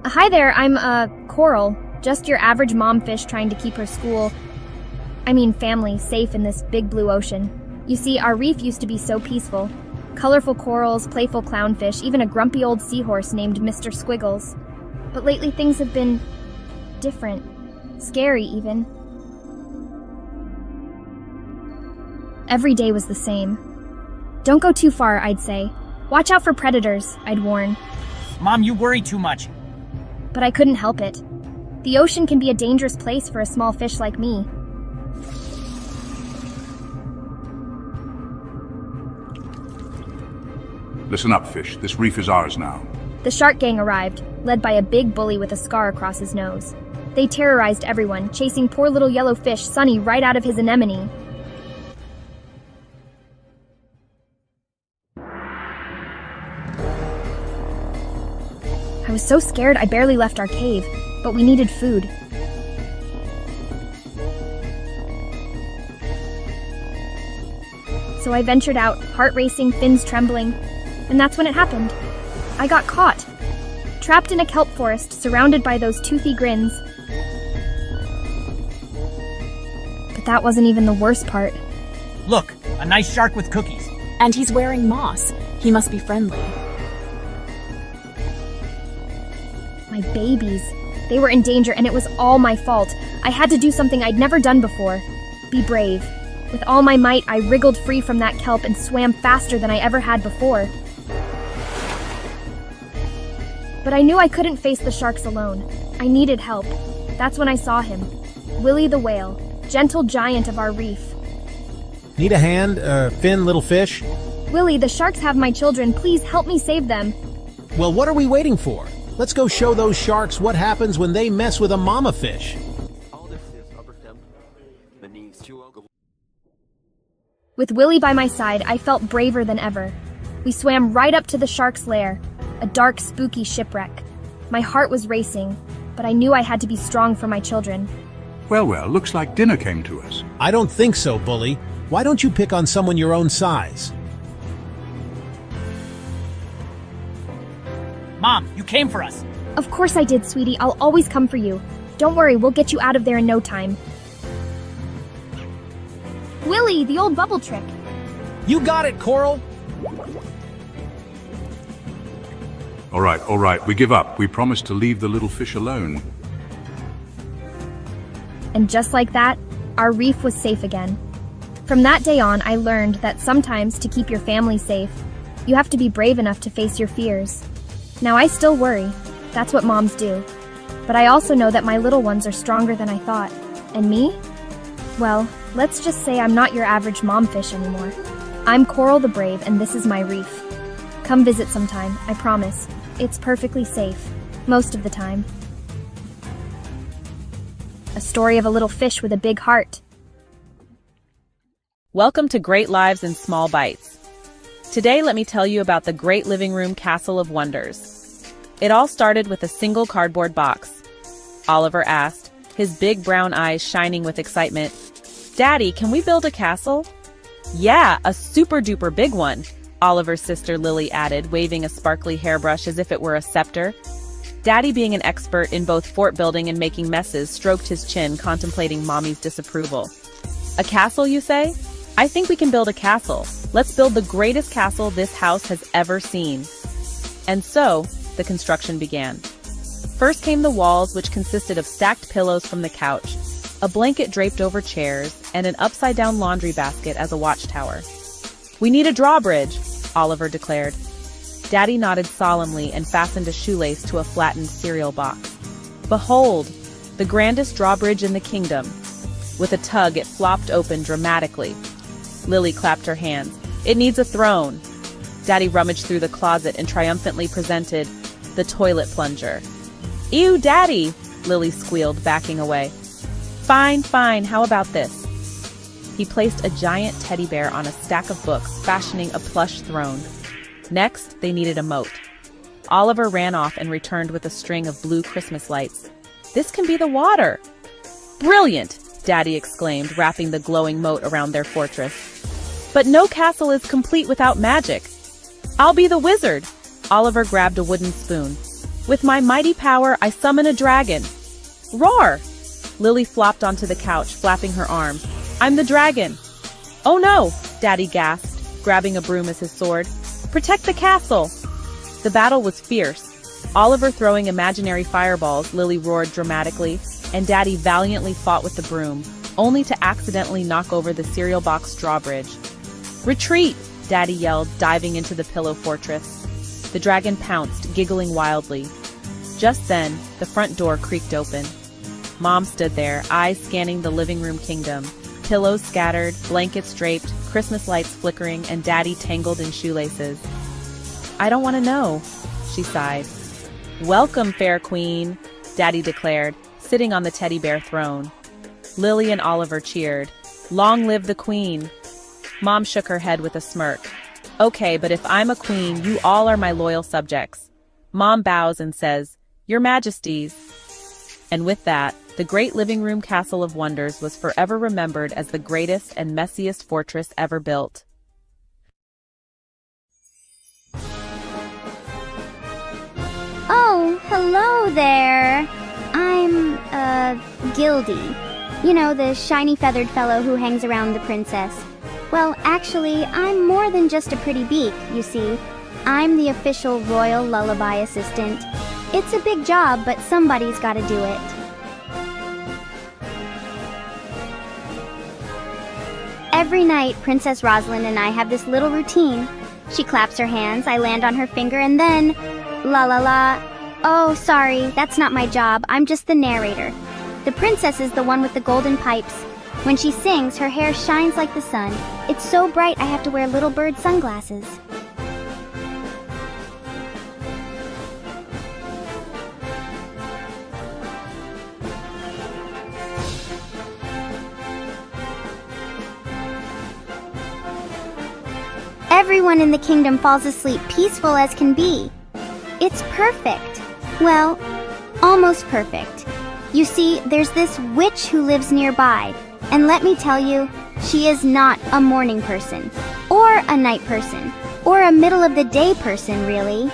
Hi there, I'm, Coral. Just your average mom fish trying to keep her family safe in this big blue ocean. You see, our reef used to be so peaceful. Colorful corals, playful clownfish, even a grumpy old seahorse named Mr. Squiggles. But lately things have been different. Scary, even. Every day was the same. Don't go too far, I'd say. Watch out for predators, I'd warn. Mom, you worry too much. But I couldn't help it. The ocean can be a dangerous place for a small fish like me. Listen up, fish. This reef is ours now. The shark gang arrived, led by a big bully with a scar across his nose. They terrorized everyone, chasing poor little yellow fish Sunny right out of his anemone. I was so scared I barely left our cave, but we needed food. So I ventured out, heart racing, fins trembling, and that's when it happened. I got caught, trapped in a kelp forest, surrounded by those toothy grins. But that wasn't even the worst part. Look, a nice shark with cookies. And he's wearing moss. He must be friendly. My babies. They were in danger, and it was all my fault. I had to do something I'd never done before. Be brave. With all my might, I wriggled free from that kelp and swam faster than I ever had before. But I knew I couldn't face the sharks alone. I needed help. That's when I saw him. Willie the whale, gentle giant of our reef. Need a hand, Finn, little fish? Willie, the sharks have my children. Please help me save them. Well, what are we waiting for? Let's go show those sharks what happens when they mess with a mama fish. With Willie by my side, I felt braver than ever. We swam right up to the shark's lair, a dark, spooky shipwreck. My heart was racing, but I knew I had to be strong for my children. Well, looks like dinner came to us. I don't think so, bully. Why don't you pick on someone your own size? Mom, you came for us. Of course I did, sweetie. I'll always come for you. Don't worry, we'll get you out of there in no time. Willie, the old bubble trick. You got it, Coral. All right, we give up. We promised to leave the little fish alone. And just like that, our reef was safe again. From that day on, I learned that sometimes to keep your family safe, you have to be brave enough to face your fears. Now I still worry. That's what moms do. But I also know that my little ones are stronger than I thought. And me? Well, let's just say I'm not your average mom fish anymore. I'm Coral the Brave, and this is my reef. Come visit sometime, I promise. It's perfectly safe. Most of the time. A story of a little fish with a big heart. Welcome to Great Lives in Small Bites. Today, let me tell you about the Great Living Room Castle of Wonders. It all started with a single cardboard box. Oliver asked, his big brown eyes shining with excitement. Daddy, can we build a castle? Yeah, a super-duper big one, Oliver's sister Lily added, waving a sparkly hairbrush as if it were a scepter. Daddy, being an expert in both fort building and making messes, stroked his chin, contemplating Mommy's disapproval. A castle, you say? I think we can build a castle. Let's build the greatest castle this house has ever seen. And so, the construction began. First came the walls, which consisted of stacked pillows from the couch, a blanket draped over chairs, and an upside-down laundry basket as a watchtower. We need a drawbridge, Oliver declared. Daddy nodded solemnly and fastened a shoelace to a flattened cereal box. Behold, the grandest drawbridge in the kingdom. With a tug, it flopped open dramatically. Lily clapped her hands. It needs a throne. Daddy rummaged through the closet and triumphantly presented the toilet plunger. Ew, Daddy, Lily squealed, backing away. Fine, how about this? He placed a giant teddy bear on a stack of books, fashioning a plush throne. Next, they needed a moat. Oliver ran off and returned with a string of blue Christmas lights. This can be the water. Brilliant, Daddy exclaimed, wrapping the glowing moat around their fortress. But no castle is complete without magic. I'll be the wizard. Oliver grabbed a wooden spoon. With my mighty power, I summon a dragon. Roar! Lily flopped onto the couch, flapping her arms. I'm the dragon. Oh no, Daddy gasped, grabbing a broom as his sword. Protect the castle! The battle was fierce. Oliver throwing imaginary fireballs, Lily roared dramatically, and Daddy valiantly fought with the broom, only to accidentally knock over the cereal box drawbridge. Retreat! Daddy yelled, diving into the pillow fortress. The dragon pounced, giggling wildly. Just then, the front door creaked open. Mom stood there, eyes scanning the living room kingdom. Pillows scattered, blankets draped, Christmas lights flickering, and Daddy tangled in shoelaces. I don't want to know, she sighed. Welcome, fair queen, Daddy declared, sitting on the teddy bear throne. Lily and Oliver cheered. Long live the queen. Mom shook her head with a smirk. Okay, but if I'm a queen, you all are my loyal subjects. Mom bows and says, Your Majesties. And with that, the great living room castle of wonders was forever remembered as the greatest and messiest fortress ever built. Oh, hello there. I'm, Gildy. You know, the shiny feathered fellow who hangs around the princess. Well, actually, I'm more than just a pretty beak, you see. I'm the official royal lullaby assistant. It's a big job, but somebody's gotta do it. Every night, Princess Rosalind and I have this little routine. She claps her hands, I land on her finger, and then... La la la. Oh, sorry, that's not my job. I'm just the narrator. The princess is the one with the golden pipes. When she sings, her hair shines like the sun. It's so bright I have to wear little bird sunglasses. Everyone in the kingdom falls asleep peaceful as can be. It's perfect. Well, almost perfect. You see, there's this witch who lives nearby, and let me tell you, she is not a morning person, or a night person, or a middle-of-the-day person, really.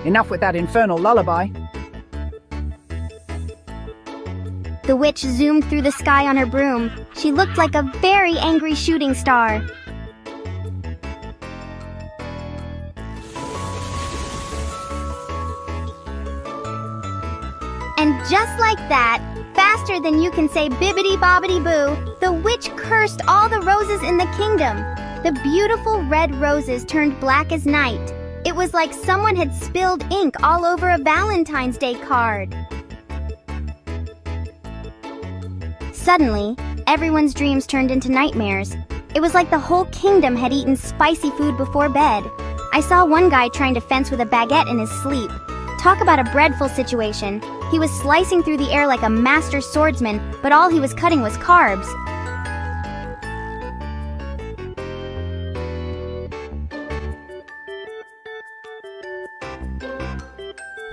Enough with that infernal lullaby. The witch zoomed through the sky on her broom. She looked like a very angry shooting star. And just like that, faster than you can say bibbidi-bobbidi-boo, the witch cursed all the roses in the kingdom. The beautiful red roses turned black as night. It was like someone had spilled ink all over a Valentine's Day card. Suddenly, everyone's dreams turned into nightmares. It was like the whole kingdom had eaten spicy food before bed. I saw one guy trying to fence with a baguette in his sleep. Talk about a breadful situation. He was slicing through the air like a master swordsman, but all he was cutting was carbs.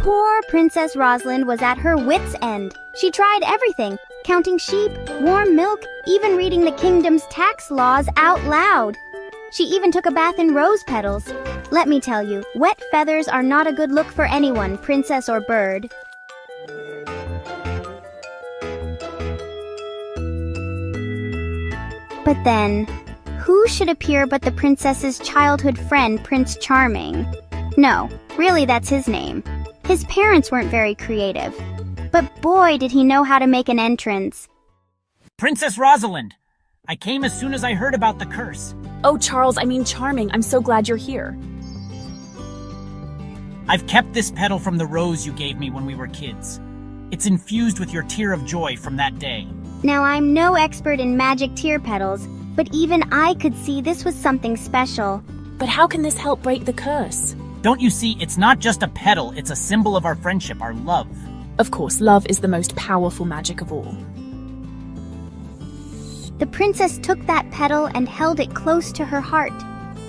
Poor Princess Rosalind was at her wit's end. She tried everything, counting sheep, warm milk, even reading the kingdom's tax laws out loud. She even took a bath in rose petals. Let me tell you, wet feathers are not a good look for anyone, princess or bird. But then, who should appear but the princess's childhood friend, Prince Charming? No, really that's his name. His parents weren't very creative. But boy, did he know how to make an entrance. Princess Rosalind! I came as soon as I heard about the curse. Oh, Charles, I mean Charming, I'm so glad you're here. I've kept this petal from the rose you gave me when we were kids. It's infused with your tear of joy from that day. Now, I'm no expert in magic tear petals, but even I could see this was something special. But how can this help break the curse? Don't you see, it's not just a petal, it's a symbol of our friendship, our love. Of course, love is the most powerful magic of all. The princess took that petal and held it close to her heart.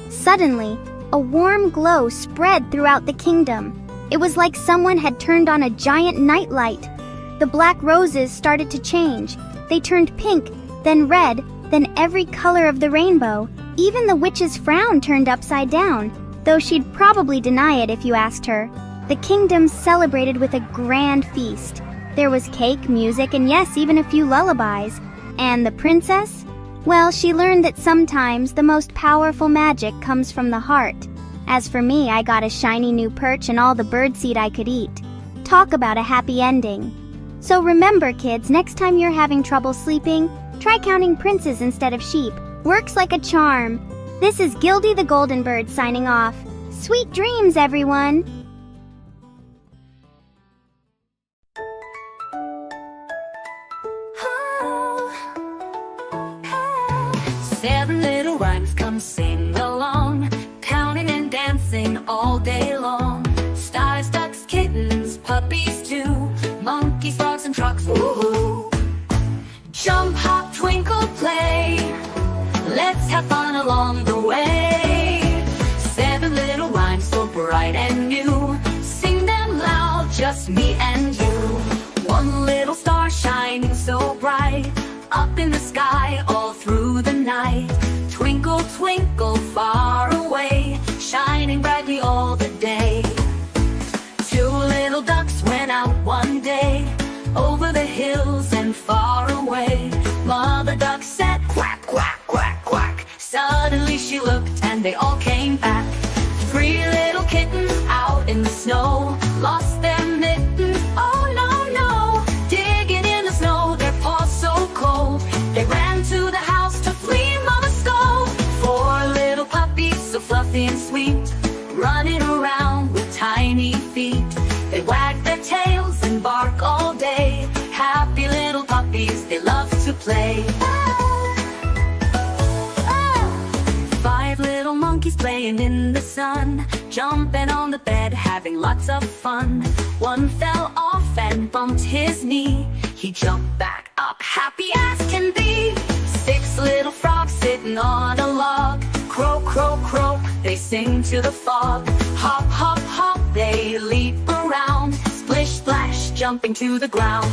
Suddenly, a warm glow spread throughout the kingdom. It was like someone had turned on a giant nightlight. The black roses started to change. They turned pink, then red, then every color of the rainbow. Even the witch's frown turned upside down, though she'd probably deny it if you asked her. The kingdom celebrated with a grand feast. There was cake, music, and yes, even a few lullabies. And the princess? Well, she learned that sometimes the most powerful magic comes from the heart. As for me, I got a shiny new perch and all the birdseed I could eat. Talk about a happy ending. So remember, kids, next time you're having trouble sleeping, try counting princes instead of sheep. Works like a charm. This is Gildy the Golden Bird signing off. Sweet dreams, everyone! Seven little rhymes, come sing along, counting and dancing all day long. Stars, ducks, kittens, puppies too, monkeys, frogs, and trucks, woohoo! Jump, hop, twinkle, play, let's have fun along the way. Seven little rhymes, so bright and new, sing them loud, just me and you. One little star shining so bright, up in the sky all through the night. Twinkle, twinkle, far away, shining brightly all the day. Two little ducks went out one day, over the hills and far away. Mother duck said quack, quack, quack, quack. Suddenly she looked and they all came back. Three little kittens out in the snow, lost their mittens, oh no, no. Digging in the snow, their paws so cold, they ran to the house to flee Mama's scold. Four little puppies, so fluffy and sweet, running around with tiny feet. They wag their tails and bark all day. Happy little puppies, they love to play. Five little monkeys playing in the sun, jumping on the bed, having lots of fun. One fell off and bumped his knee. He jumped back up, happy as can be. Six little frogs sitting on a log, croak, croak, croak, they sing to the fog. Hop, hop, hop, they leap around, splish, splash, jumping to the ground.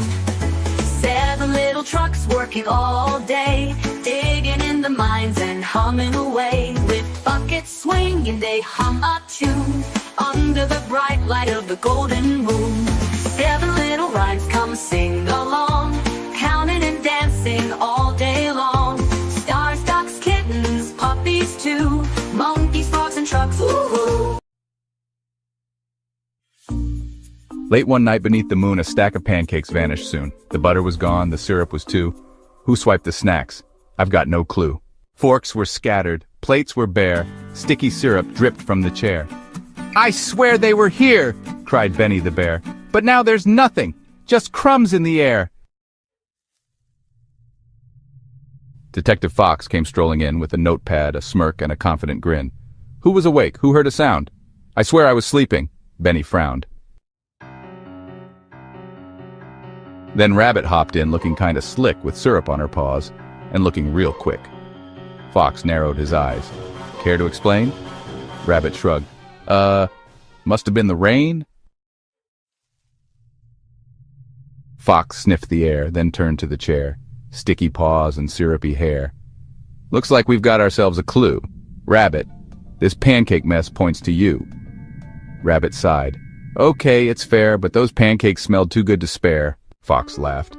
Seven little trucks working all day, digging in the mines and humming away. With buckets swinging, they hum a tune, under the bright light of the golden moon. Seven little rhymes, come sing along, counting and dancing all day long. Stars, ducks, kittens, puppies too, monkeys, frogs, and trucks, woo-hoo! Late one night beneath the moon, a stack of pancakes vanished soon. The butter was gone, the syrup was too. Who swiped the snacks? I've got no clue. Forks were scattered, plates were bare, sticky syrup dripped from the chair. I swear they were here, cried Benny the bear. But now there's nothing, just crumbs in the air. Detective Fox came strolling in with a notepad, a smirk, and a confident grin. Who was awake? Who heard a sound? I swear I was sleeping. Benny frowned. Then Rabbit hopped in looking kinda slick with syrup on her paws and looking real quick. Fox narrowed his eyes. Care to explain? Rabbit shrugged. Must have been the rain? Fox sniffed the air, then turned to the chair. Sticky paws and syrupy hair. Looks like we've got ourselves a clue. Rabbit, this pancake mess points to you. Rabbit sighed. Okay, it's fair, but those pancakes smelled too good to spare. Fox laughed.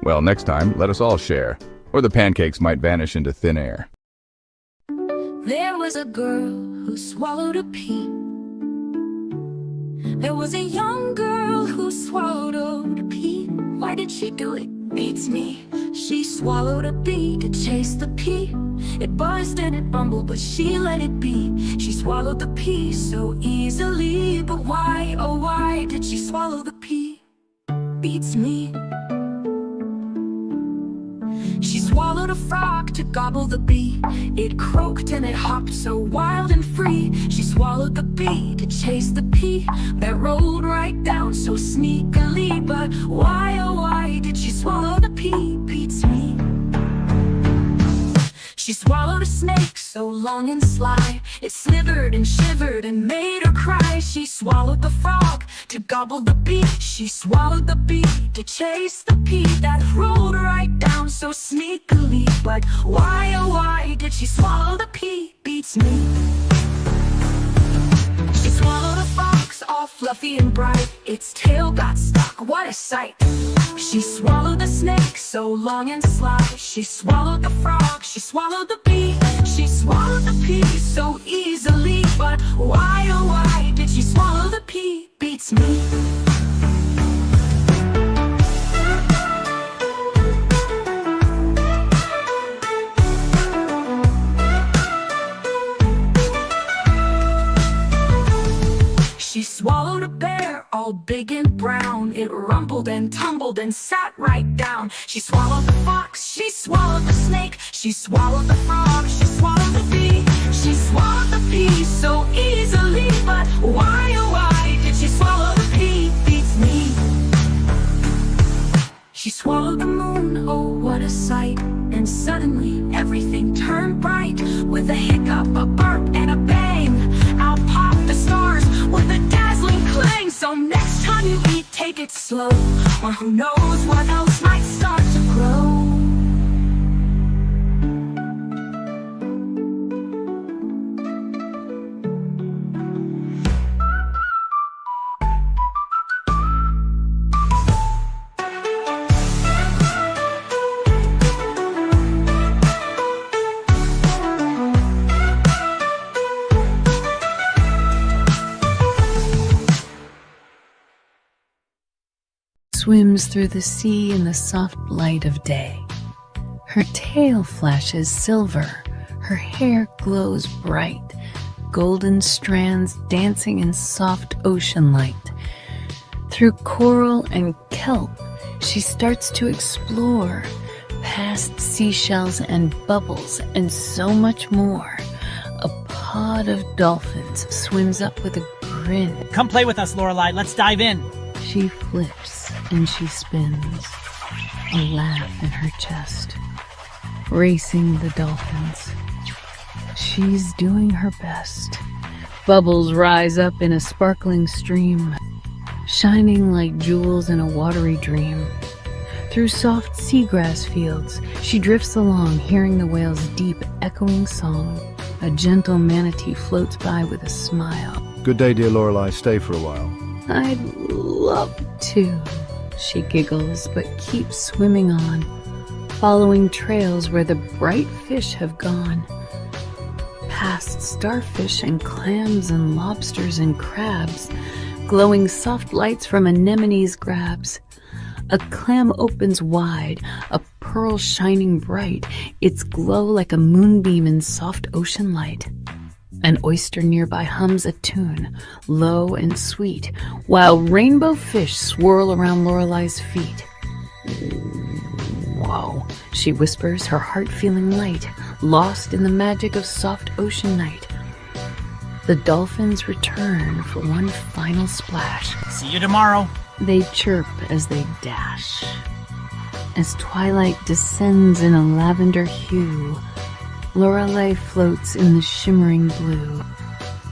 Well, next time, let us all share, or the pancakes might vanish into thin air. There was a girl who swallowed a pea. There was a young girl who swallowed a pea. Why did she do it? Beats me. She swallowed a bee to chase the pea. It buzzed and it bumbled, but she let it be. She swallowed the pea so easily. But why, oh why did she swallow the pea? Beats me. She swallowed a frog to gobble the bee. It croaked and it hopped so wild and free. She swallowed the bee to chase the pea that rolled right down so sneakily. But why, oh why did she swallow the pea? Beats me. She swallowed a snake so so long and sly. It slithered and shivered and made her cry. She swallowed the frog to gobble the bee. She swallowed the bee to chase the pea that rolled right down so sneakily. But why, oh why did she swallow the pea? Beats me. She swallowed a fox, all fluffy and bright. Its tail got stuck, what a sight. She swallowed the snake, so long and sly. She swallowed the frog, she swallowed the bee. She swallowed the pea so easily. But why, oh why did she swallow the pea? Beats me. She swallowed a bear, all big and brown. It rumbled and tumbled and sat right down. She swallowed the fox, she swallowed the snake. She swallowed the frog, she swallowed the bee. She swallowed the pea so easily. But why, oh why did she swallow the pea? Beats me. She swallowed the moon, oh what a sight. And suddenly everything turned bright. With a hiccup, a burp, and a bang, out popped the stars with a dazzling clang. So next time you eat, take it slow, or who knows what else might start to grow. Swims through the sea in the soft light of day. Her tail flashes silver, her hair glows bright, golden strands dancing in soft ocean light. Through coral and kelp, she starts to explore, past seashells and bubbles and so much more. A pod of dolphins swims up with a grin. Come play with us, Lorelei. Let's dive in. She flips and she spins, a laugh in her chest, racing the dolphins. She's doing her best. Bubbles rise up in a sparkling stream, shining like jewels in a watery dream. Through soft seagrass fields, she drifts along, hearing the whale's deep, echoing song. A gentle manatee floats by with a smile. Good day, dear Lorelei. Stay for a while. I'd love to, she giggles, but keeps swimming on, following trails where the bright fish have gone. Past starfish and clams and lobsters and crabs, glowing soft lights from anemones grabs. A clam opens wide, a pearl shining bright, its glow like a moonbeam in soft ocean light. An oyster nearby hums a tune, low and sweet, while rainbow fish swirl around Lorelei's feet. Whoa, she whispers, her heart feeling light, lost in the magic of soft ocean night. The dolphins return for one final splash. See you tomorrow. They chirp as they dash. As twilight descends in a lavender hue, Lorelei floats in the shimmering blue.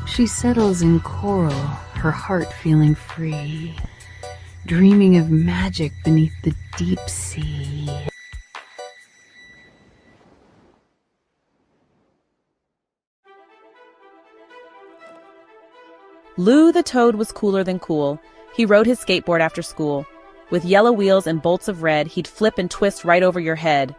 She settles in coral, her heart feeling free, dreaming of magic beneath the deep sea. Lou the toad was cooler than cool. He rode his skateboard after school. With yellow wheels and bolts of red, he'd flip and twist right over your head.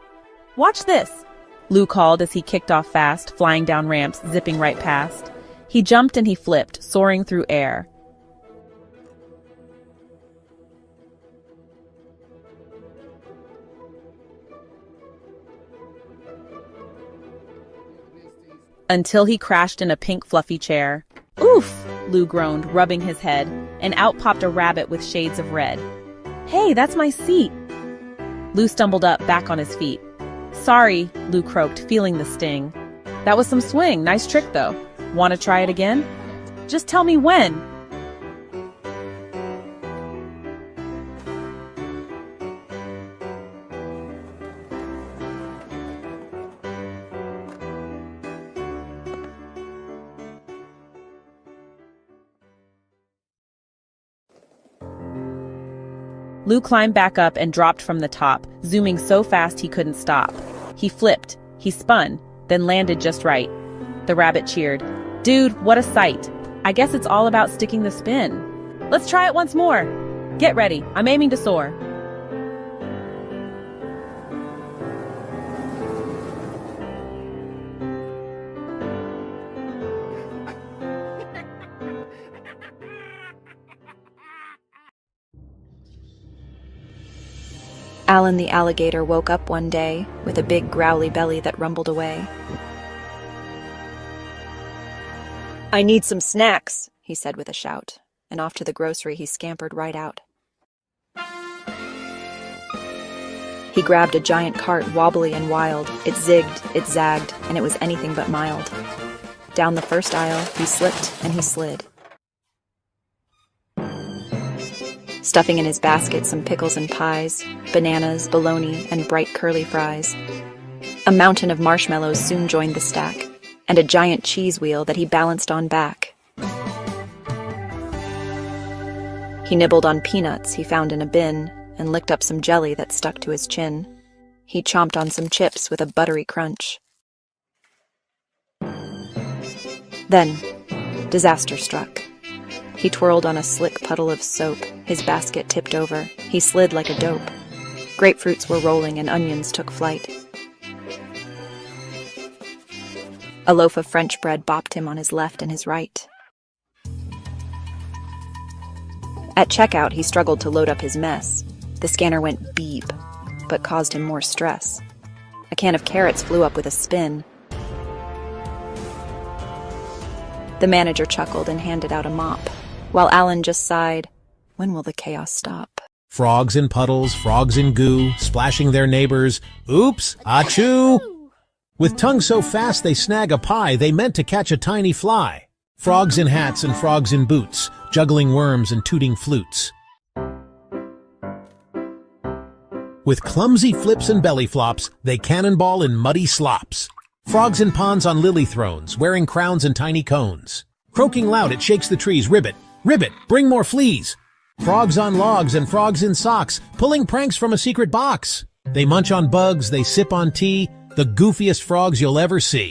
Watch this, Lou called as he kicked off fast, flying down ramps, zipping right past. He jumped and he flipped, soaring through air. Until he crashed in a pink fluffy chair. Oof, Lou groaned, rubbing his head, and out popped a rabbit with shades of red. Hey, that's my seat. Lou stumbled up, back on his feet. Sorry, Lou croaked, feeling the sting. That was some swing, nice trick though. Want to try it again? Just tell me when. Lou climbed back up and dropped from the top, zooming so fast he couldn't stop. He flipped, he spun, then landed just right. The rabbit cheered. Dude, what a sight. I guess it's all about sticking the spin. Let's try it once more. Get ready, I'm aiming to soar. Alan the alligator woke up one day with a big growly belly that rumbled away. "I need some snacks," he said with a shout, and off to the grocery he scampered right out. He grabbed a giant cart, wobbly and wild. It zigged, it zagged, and it was anything but mild. Down the first aisle, he slipped and he slid. Stuffing in his basket some pickles and pies, bananas, bologna, and bright curly fries. A mountain of marshmallows soon joined the stack, and a giant cheese wheel that he balanced on back. He nibbled on peanuts he found in a bin, and licked up some jelly that stuck to his chin. He chomped on some chips with a buttery crunch. Then, disaster struck. He twirled on a slick puddle of soap. His basket tipped over. He slid like a dope. Grapefruits were rolling and onions took flight. A loaf of French bread bopped him on his left and his right. At checkout, he struggled to load up his mess. The scanner went beep, but caused him more stress. A can of carrots flew up with a spin. The manager chuckled and handed out a mop, while Alan just sighed, "When will the chaos stop?" Frogs in puddles, frogs in goo, splashing their neighbors. Oops, achoo! With tongues so fast they snag a pie, they meant to catch a tiny fly. Frogs in hats and frogs in boots, juggling worms and tooting flutes. With clumsy flips and belly flops, they cannonball in muddy slops. Frogs in ponds on lily thrones, wearing crowns and tiny cones. Croaking loud, it shakes the trees. Ribbit, ribbit, bring more fleas. Frogs on logs and frogs in socks, pulling pranks from a secret box. They munch on bugs, they sip on tea, the goofiest frogs you'll ever see.